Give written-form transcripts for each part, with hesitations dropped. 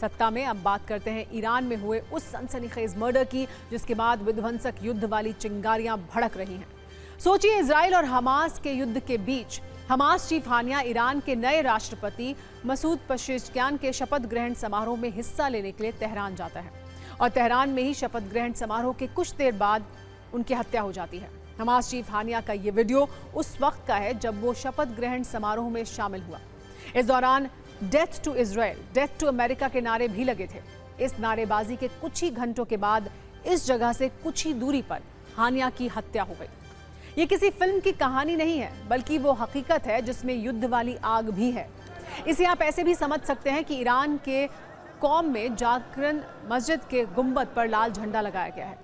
सत्ता में अब बात करते हैं ईरान में हुए उस सनसनीखेज मर्डर की जिसके बाद विध्वंसक युद्ध वाली चिंगारियां भड़क रही हैं। सोचिए, इजराइल और हमास के युद्ध के बीच हमास चीफ हानिया ईरान के नए राष्ट्रपति मसूद पेजेश्कियान के शपथ ग्रहण समारोह में हिस्सा लेने के लिए तेहरान जाता है और तेहरान में ही शपथ ग्रहण समारोह के कुछ देर बाद उनकी हत्या हो जाती है। हमास चीफ हानिया का ये वीडियो उस वक्त का है जब वो शपथ ग्रहण समारोह में शामिल हुआ। इस दौरान death to Israel, death to America के नारे भी लगे थे। इस नारेबाजी के कुछ ही घंटों के बाद इस जगह से कुछ ही दूरी पर हानिया की हत्या हो गई। ये किसी फिल्म की कहानी नहीं है, बल्कि वो हकीकत है जिसमें युद्ध वाली आग भी है। इसे आप ऐसे भी समझ सकते हैं कि ईरान के कौम में जागरण मस्जिद के गुंबद पर लाल झंडा लगाया गया है।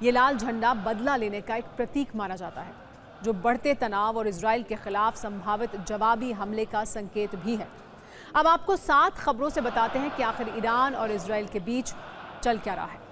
ये लाल झंडा बदला लेने का एक प्रतीक माना जाता है, जो बढ़ते तनाव और इजराइल के खिलाफ संभावित जवाबी हमले का संकेत भी है। अब आपको 7 खबरों से बताते हैं कि आखिर ईरान और इजराइल के बीच चल क्या रहा है।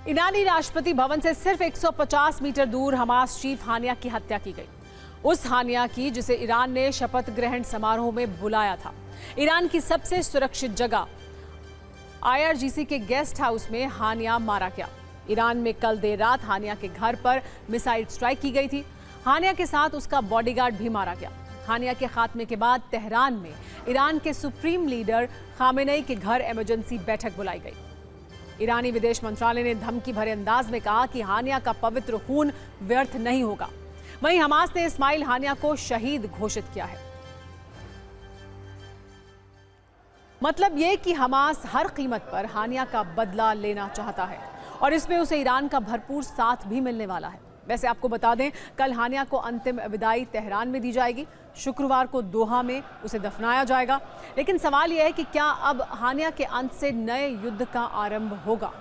ईरानी राष्ट्रपति भवन से सिर्फ 150 मीटर दूर हमास चीफ हानिया की हत्या की गई। उस हानिया की जिसे ईरान ने शपथ ग्रहण समारोह में बुलाया था। ईरान की सबसे सुरक्षित जगह IRGC के गेस्ट हाउस में हानिया मारा गया। ईरान में कल देर रात हानिया के घर पर मिसाइल स्ट्राइक की गई थी। हानिया के साथ उसका बॉडीगार्ड भी मारा गया। हानिया के खात्मे के बाद तेहरान में ईरान के सुप्रीम लीडर खामेनेई के घर इमरजेंसी बैठक बुलाई गई। ईरानी विदेश मंत्रालय ने धमकी भरे अंदाज में कहा कि हानिया का पवित्र खून व्यर्थ नहीं होगा। वहीं हमास ने इस्माइल हानिया को शहीद घोषित किया है। मतलब ये कि हमास हर कीमत पर हानिया का बदला लेना चाहता है और इसमें उसे ईरान का भरपूर साथ भी मिलने वाला है। वैसे आपको बता दें, कल हानिया को अंतिम विदाई तेहरान में दी जाएगी। शुक्रवार को दोहा में उसे दफनाया जाएगा। लेकिन सवाल यह है कि क्या अब हानिया के अंत से नए युद्ध का आरंभ होगा?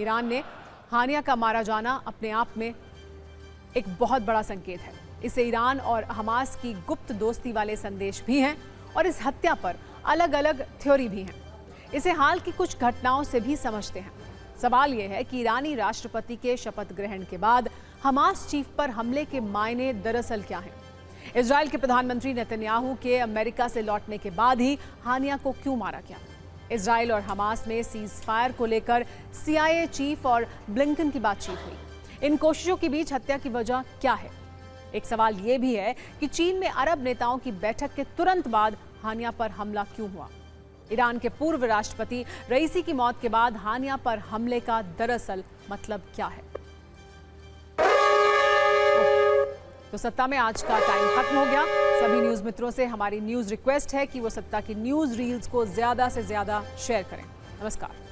ईरान ने हानिया का मारा जाना अपने आप में एक बहुत बड़ा संकेत है। इससे ईरान और हमास की गुप्त दोस्ती वाले संदेश भी हैं और इस हत्या पर अलग अलग थ्योरी भी हैं। इसे हाल की कुछ घटनाओं से भी समझते हैं। सवाल यह है कि ईरानी राष्ट्रपति के शपथ ग्रहण के बाद हमास चीफ पर हमले के मायने दरअसल क्या हैं? इजराइल के प्रधानमंत्री नेतन्याहू के अमेरिका से लौटने के बाद ही हानिया को क्यों मारा गया? इजराइल और हमास में सीज फायर को लेकर CIA चीफ और ब्लिंकन की बातचीत हुई। इन कोशिशों के बीच हत्या की वजह क्या है? एक सवाल यह भी है कि चीन में अरब नेताओं की बैठक के तुरंत बाद हानिया पर हमला क्यों हुआ? ईरान के पूर्व राष्ट्रपति रईसी की मौत के बाद हानिया पर हमले का दरअसल मतलब क्या है? तो सत्ता में आज का टाइम खत्म हो गया। सभी न्यूज मित्रों से हमारी न्यूज रिक्वेस्ट है कि वो सत्ता की न्यूज रील्स को ज्यादा से ज्यादा शेयर करें। नमस्कार।